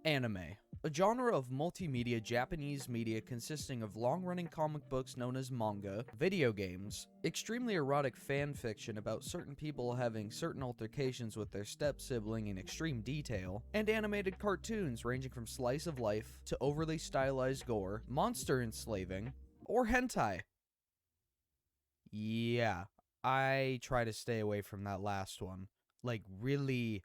Anime. A genre of multimedia Japanese media consisting of long-running comic books known as manga, video games, extremely erotic fan fiction about certain people having certain altercations with their step-sibling in extreme detail, and animated cartoons ranging from slice of life to overly stylized gore, monster enslaving, or hentai. Yeah, I try to stay away from that last one. Like, really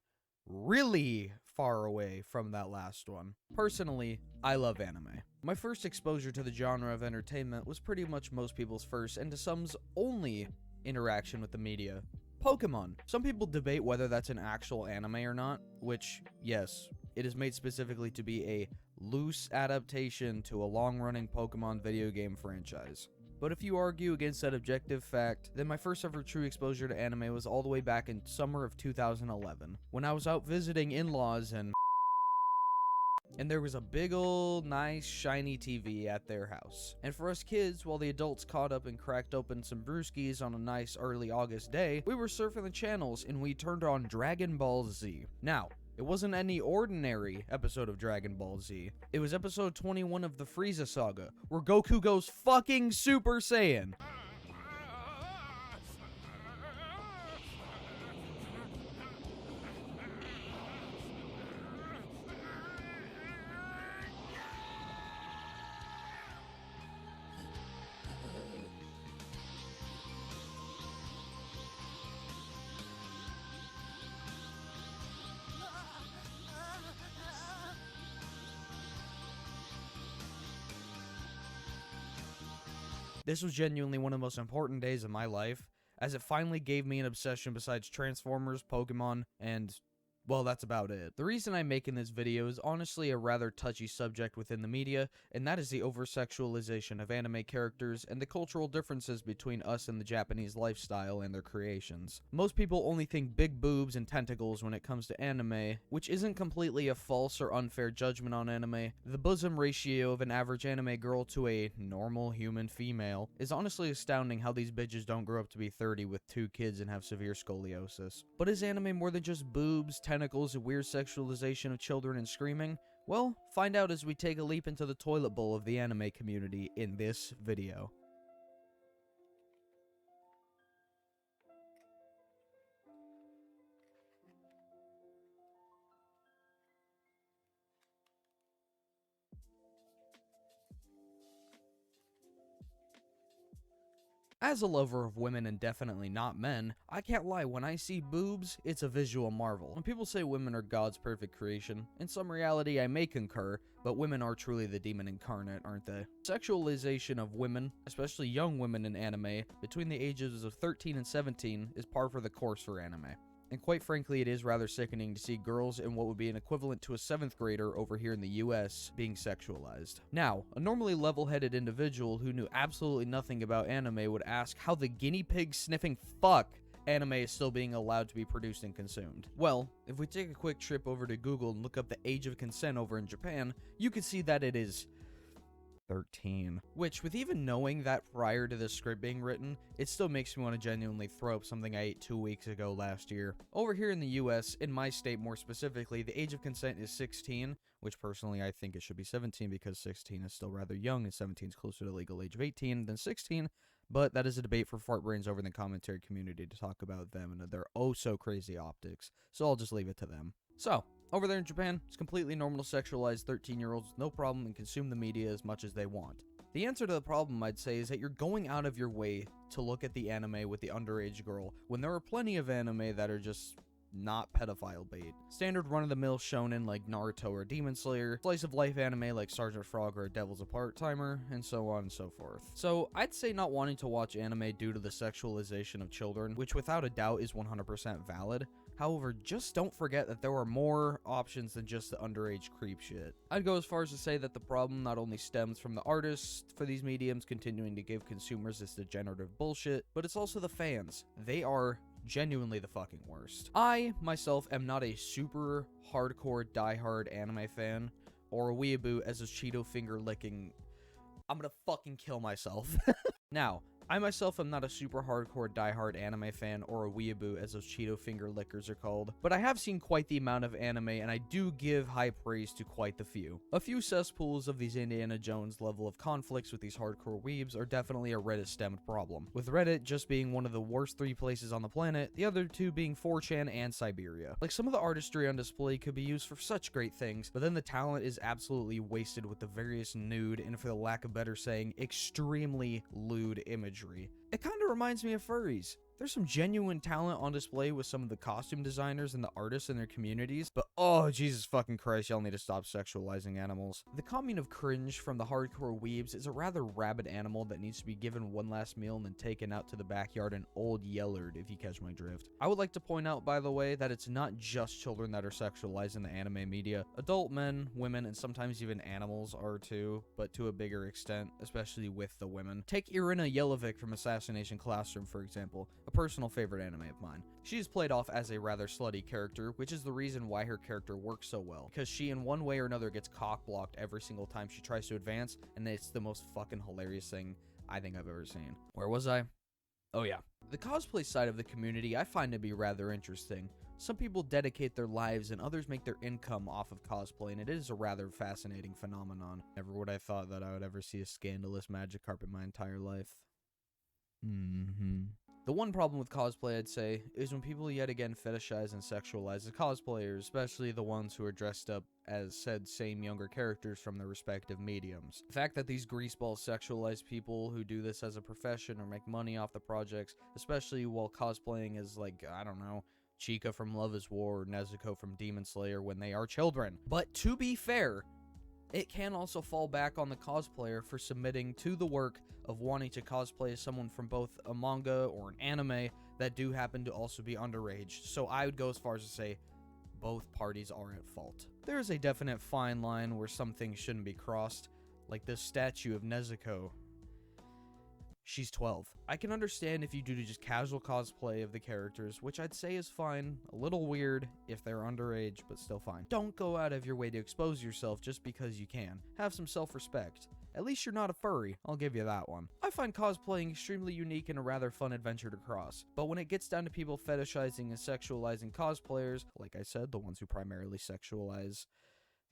far away from that last one. Personally, I love anime. My first exposure to the genre of entertainment was pretty much most people's first, and to some's only, interaction with the media. Pokemon. Some people debate whether that's an actual anime or not, which, yes, it is made specifically to be a loose adaptation to a long-running Pokemon video game franchise. But if you argue against that objective fact, then my first ever true exposure to anime was all the way back in summer of 2011, when I was out visiting in-laws and there was a big ol' nice shiny TV at their house. And for us kids, while the adults caught up and cracked open some brewskis on a nice early August day, we were surfing the channels and we turned on Dragon Ball Z. Now, it wasn't any ordinary episode of Dragon Ball Z. It was episode 21 of the Frieza saga, where Goku goes fucking Super Saiyan. This was genuinely one of the most important days of my life, as it finally gave me an obsession besides Transformers, Pokemon, and, well, that's about it. The reason I'm making this video is honestly a rather touchy subject within the media, and that is the over-sexualization of anime characters and the cultural differences between us and the Japanese lifestyle and their creations. Most people only think big boobs and tentacles when it comes to anime, which isn't completely a false or unfair judgment on anime. The bosom ratio of an average anime girl to a normal human female is honestly astounding how these bitches don't grow up to be 30 with 2 kids and have severe scoliosis. But is anime more than just boobs, tentacles, and weird sexualization of children and screaming? Well, find out as we take a leap into the toilet bowl of the anime community in this video. As a lover of women and definitely not men, I can't lie, when I see boobs, it's a visual marvel. When people say women are God's perfect creation, in some reality I may concur, but women are truly the demon incarnate, aren't they? Sexualization of women, especially young women in anime, between the ages of 13 and 17 is par for the course for anime. And quite frankly, it is rather sickening to see girls in what would be an equivalent to a 7th grader over here in the US being sexualized. Now, a normally level-headed individual who knew absolutely nothing about anime would ask how the guinea pig sniffing fuck anime is still being allowed to be produced and consumed. Well, if we take a quick trip over to Google and look up the age of consent over in Japan, you can see that it is 13. Which, with even knowing that prior to this script being written, it still makes me want to genuinely throw up something I ate 2 weeks ago last year. Over here in the US, in my state more specifically, the age of consent is 16, which personally I think it should be 17 because 16 is still rather young and 17 is closer to the legal age of 18 than 16, but that is a debate for fart brains over in the commentary community to talk about them and their oh so crazy optics, so I'll just leave it to them. So, over there in Japan, it's completely normal to sexualize 13-year-olds with no problem and consume the media as much as they want. The answer to the problem, I'd say, is that you're going out of your way to look at the anime with the underage girl, when there are plenty of anime that are just not pedophile bait. Standard run-of-the-mill shonen like Naruto or Demon Slayer, slice of life anime like Sergeant Frog or Devil's a Part-Timer, and so on and so forth. So, I'd say not wanting to watch anime due to the sexualization of children, which without a doubt is 100% valid. However, just don't forget that there are more options than just the underage creep shit. I'd go as far as to say that the problem not only stems from the artists for these mediums continuing to give consumers this degenerative bullshit, but it's also the fans. They are genuinely the fucking worst. I, myself, am not a super hardcore diehard anime fan, or a weeaboo as a Cheeto finger licking. I'm gonna fucking kill myself. Now, I myself am not a super hardcore diehard anime fan or a weeaboo as those Cheeto finger lickers are called, but I have seen quite the amount of anime and I do give high praise to quite the few. A few cesspools of these Indiana Jones level of conflicts with these hardcore weebs are definitely a Reddit stemmed problem, with Reddit just being one of the worst 3 places on the planet, the other 2 being 4chan and Siberia. Like, some of the artistry on display could be used for such great things, but then the talent is absolutely wasted with the various nude and, for the lack of better saying, extremely lewd imagery. It kind of reminds me of furries. There's some genuine talent on display with some of the costume designers and the artists in their communities, but oh, Jesus fucking Christ, y'all need to stop sexualizing animals. The commune of cringe from the hardcore weebs is a rather rabid animal that needs to be given one last meal and then taken out to the backyard and old yellered, if you catch my drift. I would like to point out, by the way, that it's not just children that are sexualized in the anime media. Adult men, women, and sometimes even animals are too, but to a bigger extent, especially with the women. Take Irina Yelovic from Assassination Classroom, for example. A personal favorite anime of mine. She is played off as a rather slutty character, which is the reason why her character works so well, because she in one way or another gets cock-blocked every single time she tries to advance, and it's the most fucking hilarious thing I think I've ever seen. Where was I? Oh yeah. The cosplay side of the community I find to be rather interesting. Some people dedicate their lives and others make their income off of cosplay, and it is a rather fascinating phenomenon. Never would I thought that I would ever see a scandalous magic carpet my entire life. The one problem with cosplay, I'd say, is when people yet again fetishize and sexualize the cosplayers, especially the ones who are dressed up as said same younger characters from their respective mediums. The fact that these greaseballs sexualize people who do this as a profession or make money off the projects, especially while cosplaying as, like, I don't know, Chica from Love is War or Nezuko from Demon Slayer when they are children. But to be fair, it can also fall back on the cosplayer for submitting to the work of wanting to cosplay as someone from both a manga or an anime that do happen to also be underage. So I would go as far as to say both parties are at fault. There is a definite fine line where some things shouldn't be crossed, like this statue of Nezuko. She's 12. I can understand if you do just casual cosplay of the characters, which I'd say is fine, a little weird if they're underage, but still fine. Don't go out of your way to expose yourself just because you can. Have some self-respect. At least you're not a furry, I'll give you that one. I find cosplaying extremely unique and a rather fun adventure to cross, but when it gets down to people fetishizing and sexualizing cosplayers, like I said, the ones who primarily sexualize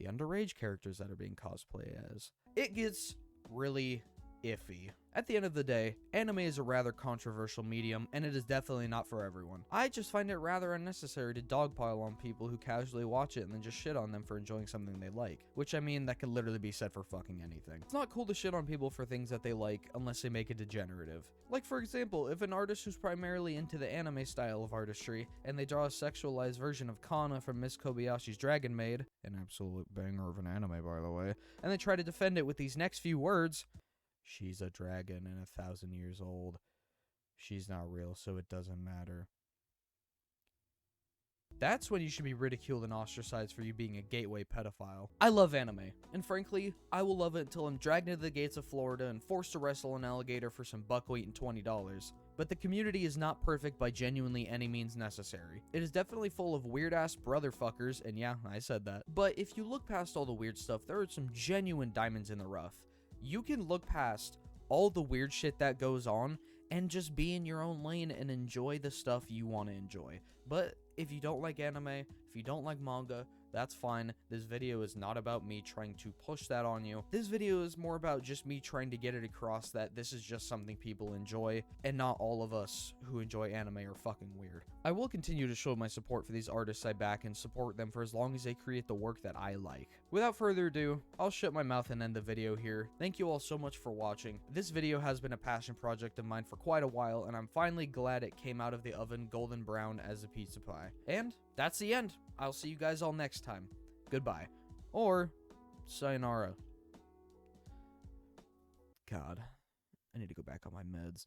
the underage characters that are being cosplayed as, it gets really iffy. At the end of the day, anime is a rather controversial medium, and it is definitely not for everyone. I just find it rather unnecessary to dogpile on people who casually watch it and then just shit on them for enjoying something they like. Which, I mean, that could literally be said for fucking anything. It's not cool to shit on people for things that they like unless they make it degenerative. Like, for example, if an artist who's primarily into the anime style of artistry, and they draw a sexualized version of Kana from Miss Kobayashi's Dragon Maid, an absolute banger of an anime by the way, and they try to defend it with these next few words: she's a dragon and 1,000 years old. She's not real, so it doesn't matter. That's when you should be ridiculed and ostracized for you being a gateway pedophile. I love anime, and frankly, I will love it until I'm dragged into the gates of Florida and forced to wrestle an alligator for some buckwheat and $20. But the community is not perfect by genuinely any means necessary. It is definitely full of weird-ass brotherfuckers, and yeah, I said that. But if you look past all the weird stuff, there are some genuine diamonds in the rough. You can look past all the weird shit that goes on and just be in your own lane and enjoy the stuff you want to enjoy. But if you don't like anime, if you don't like manga, that's fine. This video is not about me trying to push that on you. This video is more about just me trying to get it across that this is just something people enjoy, and not all of us who enjoy anime are fucking weird. I will continue to show my support for these artists I back and support them for as long as they create the work that I like. Without further ado, I'll shut my mouth and end the video here. Thank you all so much for watching. This video has been a passion project of mine for quite a while, and I'm finally glad it came out of the oven golden brown as a pizza pie. And that's the end. I'll see you guys all next time. Goodbye. Or sayonara. God, I need to go back on my meds.